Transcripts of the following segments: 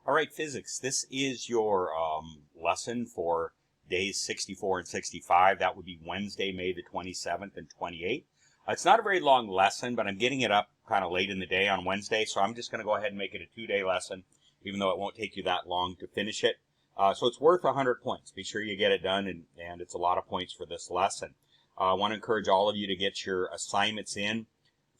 All right, physics. This is your lesson for days 64 and 65. That would be Wednesday, May the 27th and 28th. It's not a very long lesson, but I'm getting it up kind of late in the day on Wednesday, so I'm just going to go ahead and make it a 2-day lesson, even though it won't take you that long to finish it. So it's worth 100 points. Be sure you get it done, and it's a lot of points for this lesson. I want to encourage all of you to get your assignments in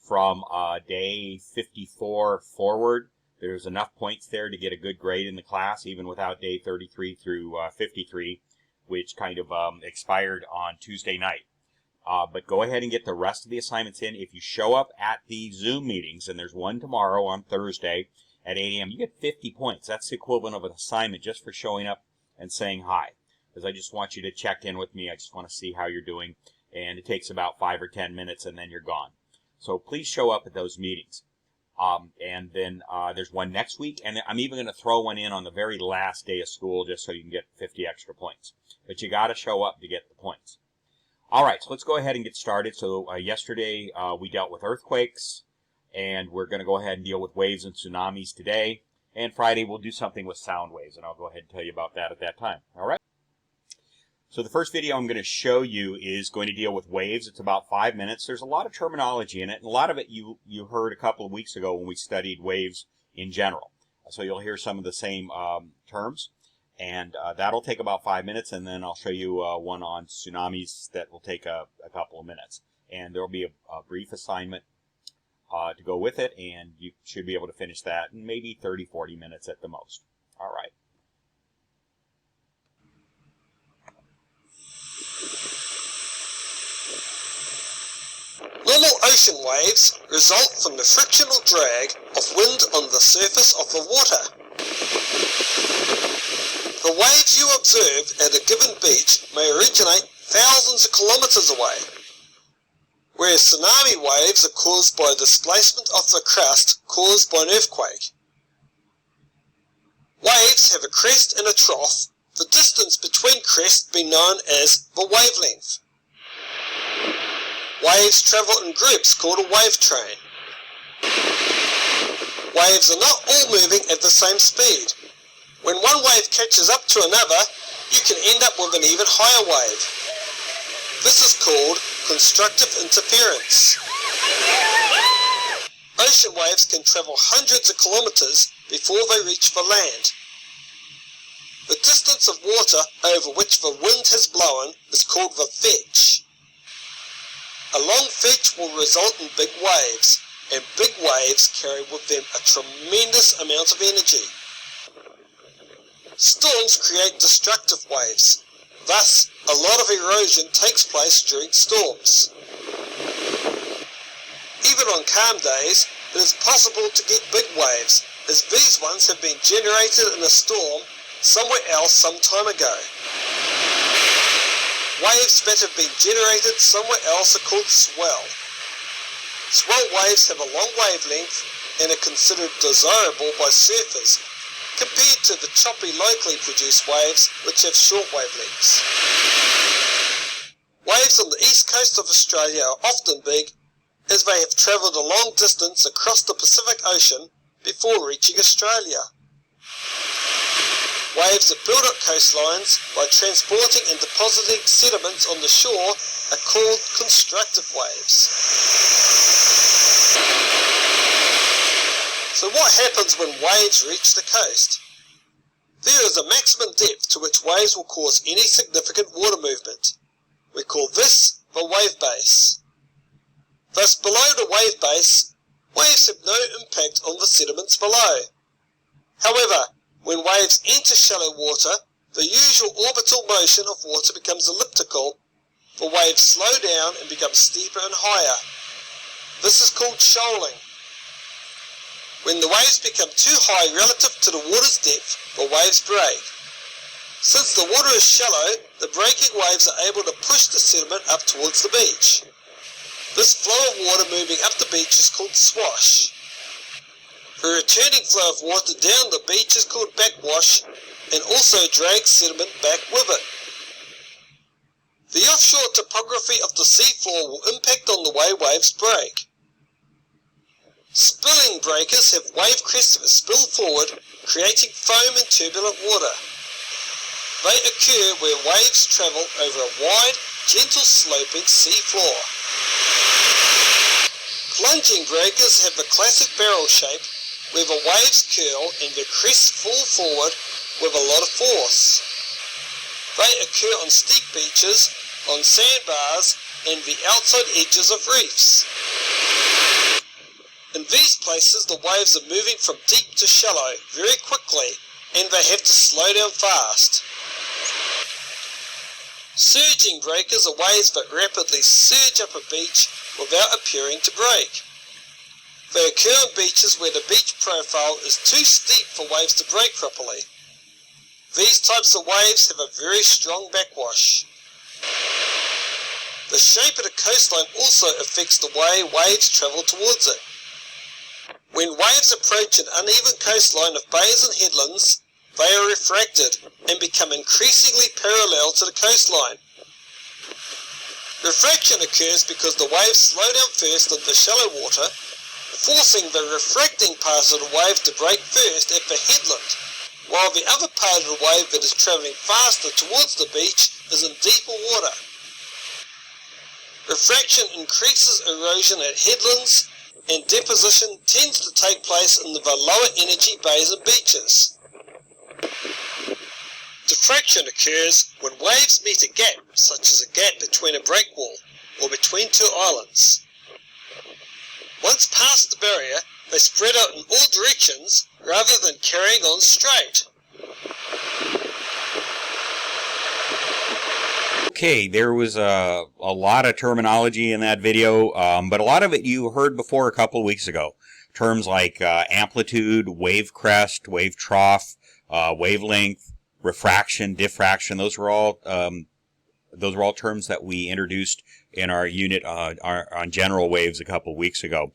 from day 54 forward. There's enough points there to get a good grade in the class, even without day 33 through 53, which kind of expired on Tuesday night. But go ahead and get the rest of the assignments in. If you show up at the Zoom meetings, and there's one tomorrow on Thursday at 8 a.m., you get 50 points. That's the equivalent of an assignment just for showing up and saying hi. Because I just want you to check in with me. I just want to see how you're doing. And it takes about 5 or 10 minutes, and then you're gone. So please show up at those meetings. And then there's one next week, and I'm even going to throw one in on the very last day of school just so you can get 50 extra points. But you got to show up to get the points. All right, so let's go ahead and get started. So yesterday we dealt with earthquakes, and we're going to go ahead and deal with waves and tsunamis today. And Friday we'll do something with sound waves, and I'll go ahead and tell you about that at that time. All right? So the first video I'm going to show you is going to deal with waves. It's about 5 minutes. There's a lot of terminology in it, and a lot of it you heard a couple of weeks ago when we studied waves in general. So you'll hear some of the same terms, and that'll take about 5 minutes, and then I'll show you one on tsunamis that will take a couple of minutes. And there will be a brief assignment to go with it, and you should be able to finish that in maybe 30-40 minutes at the most. All right. Normal ocean waves result from the frictional drag of wind on the surface of the water. The waves you observe at a given beach may originate thousands of kilometers away, whereas tsunami waves are caused by displacement of the crust caused by an earthquake. Waves have a crest and a trough, the distance between crests being known as the wavelength. Waves travel in groups called a wave train. Waves are not all moving at the same speed. When one wave catches up to another, you can end up with an even higher wave. This is called constructive interference. Ocean waves can travel hundreds of kilometers before they reach the land. The distance of water over which the wind has blown is called the fetch. A long fetch will result in big waves, and big waves carry with them a tremendous amount of energy. Storms create destructive waves. Thus, a lot of erosion takes place during storms. Even on calm days, it is possible to get big waves, as these ones have been generated in a storm somewhere else some time ago. Waves that have been generated somewhere else are called swell. Swell waves have a long wavelength and are considered desirable by surfers, compared to the choppy locally produced waves which have short wavelengths. Waves on the east coast of Australia are often big, as they have travelled a long distance across the Pacific Ocean before reaching Australia. Waves that build up coastlines by transporting and depositing sediments on the shore are called constructive waves. So what happens when waves reach the coast? There is a maximum depth to which waves will cause any significant water movement. We call this the wave base. Thus, below the wave base, waves have no impact on the sediments below. However, when waves enter shallow water, the usual orbital motion of water becomes elliptical. The waves slow down and become steeper and higher. This is called shoaling. When the waves become too high relative to the water's depth, the waves break. Since the water is shallow, the breaking waves are able to push the sediment up towards the beach. This flow of water moving up the beach is called swash. The returning flow of water down the beach is called backwash, and also drags sediment back with it. The offshore topography of the seafloor will impact on the way waves break. Spilling breakers have wave crests that spill forward, creating foam and turbulent water. They occur where waves travel over a wide, gentle sloping sea floor. Plunging breakers have the classic barrel shape where the waves curl and the crests fall forward with a lot of force. They occur on steep beaches, on sandbars, and the outside edges of reefs. In these places, the waves are moving from deep to shallow very quickly, and they have to slow down fast. Surging breakers are waves that rapidly surge up a beach without appearing to break. They occur on beaches where the beach profile is too steep for waves to break properly. These types of waves have a very strong backwash. The shape of the coastline also affects the way waves travel towards it. When waves approach an uneven coastline of bays and headlands, they are refracted and become increasingly parallel to the coastline. Refraction occurs because the waves slow down first in the shallow water, forcing the refracting part of the wave to break first at the headland, while the other part of the wave that is travelling faster towards the beach is in deeper water. Refraction increases erosion at headlands, and deposition tends to take place in the lower energy bays and beaches. Diffraction occurs when waves meet a gap, such as a gap between a breakwall or between two islands. Once past the barrier, they spread out in all directions rather than carrying on straight. Okay, there was a lot of terminology in that video, but a lot of it you heard before a couple of weeks ago. Terms like amplitude, wave crest, wave trough, wavelength, refraction, diffraction. Those were all terms that we introduced in our unit on general waves a couple of weeks ago.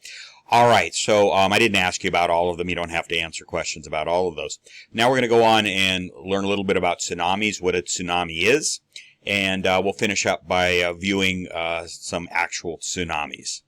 All right, so I didn't ask you about all of them. You don't have to answer questions about all of those. Now we're going to go on and learn a little bit about tsunamis, what a tsunami is. And we'll finish up by viewing some actual tsunamis.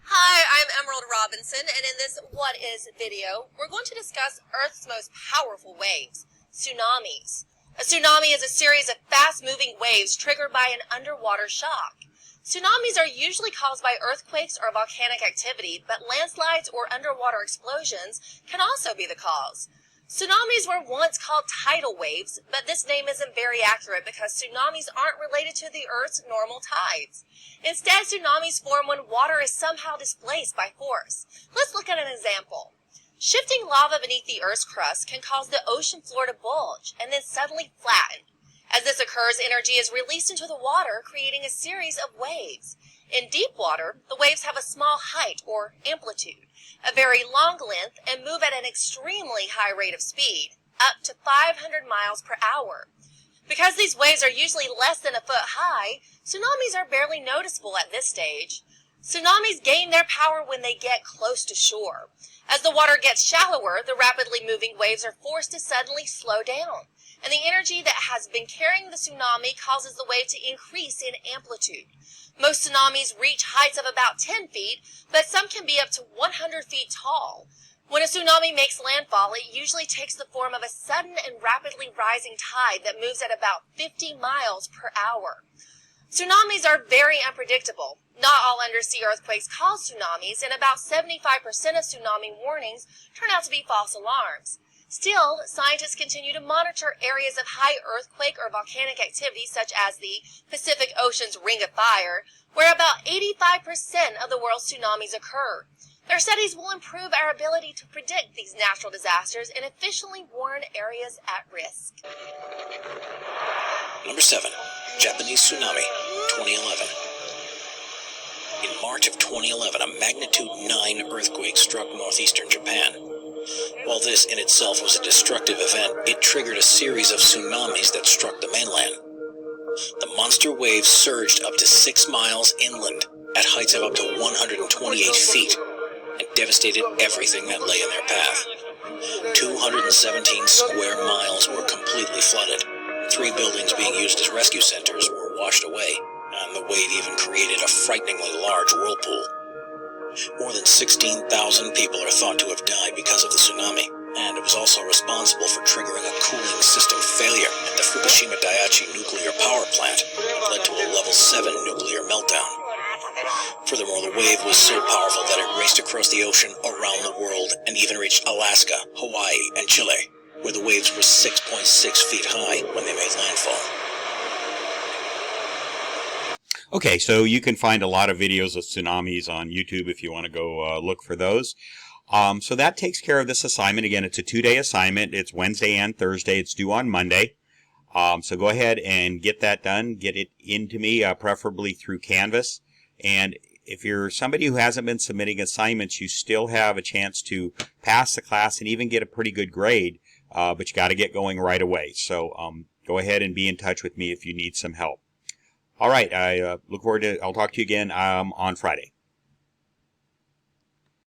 Hi, I'm Emerald Robinson, and in this What Is video, we're going to discuss Earth's most powerful waves, tsunamis. A tsunami is a series of fast-moving waves triggered by an underwater shock. Tsunamis are usually caused by earthquakes or volcanic activity, but landslides or underwater explosions can also be the cause. Tsunamis were once called tidal waves, but this name isn't very accurate because tsunamis aren't related to the Earth's normal tides. Instead, tsunamis form when water is somehow displaced by force. Let's look at an example. Shifting lava beneath the Earth's crust can cause the ocean floor to bulge and then suddenly flatten. As this occurs, energy is released into the water, creating a series of waves. In deep water, the waves have a small height or amplitude, a very long length, and move at an extremely high rate of speed, up to 500 miles per hour. Because these waves are usually less than a foot high, tsunamis are barely noticeable at this stage. Tsunamis gain their power when they get close to shore. As the water gets shallower, the rapidly moving waves are forced to suddenly slow down, and the energy that has been carrying the tsunami causes the wave to increase in amplitude. Most tsunamis reach heights of about 10 feet, but some can be up to 100 feet tall. When a tsunami makes landfall, it usually takes the form of a sudden and rapidly rising tide that moves at about 50 miles per hour. Tsunamis are very unpredictable. Not all undersea earthquakes cause tsunamis, and about 75% of tsunami warnings turn out to be false alarms. Still, scientists continue to monitor areas of high earthquake or volcanic activity such as the Pacific Ocean's Ring of Fire, where about 85% of the world's tsunamis occur. Their studies will improve our ability to predict these natural disasters and efficiently warn areas at risk. Number 7. Japanese Tsunami, 2011. In March of 2011, a magnitude 9 earthquake struck northeastern Japan. While this in itself was a destructive event, it triggered a series of tsunamis that struck the mainland. The monster waves surged up to 6 miles inland at heights of up to 128 feet and devastated everything that lay in their path. 217 square miles were completely flooded. 3 buildings being used as rescue centers were washed away. wave even created a frighteningly large whirlpool. More than 16,000 people are thought to have died because of the tsunami, and it was also responsible for triggering a cooling system failure at the Fukushima Daiichi nuclear power plant that led to a level 7 nuclear meltdown. Furthermore, the wave was so powerful that it raced across the ocean around the world and even reached Alaska, Hawaii, and Chile, where the waves were 6.6 feet high when they made landfall. Okay, so you can find a lot of videos of tsunamis on YouTube if you want to go look for those. So that takes care of this assignment. Again, it's a 2-day assignment. It's Wednesday and Thursday. It's due on Monday. So go ahead and get that done. Get it into me, preferably through Canvas. And if you're somebody who hasn't been submitting assignments, you still have a chance to pass the class and even get a pretty good grade, but you got to get going right away. So go ahead and be in touch with me if you need some help. All right, I look forward to, I'll talk to you again on Friday.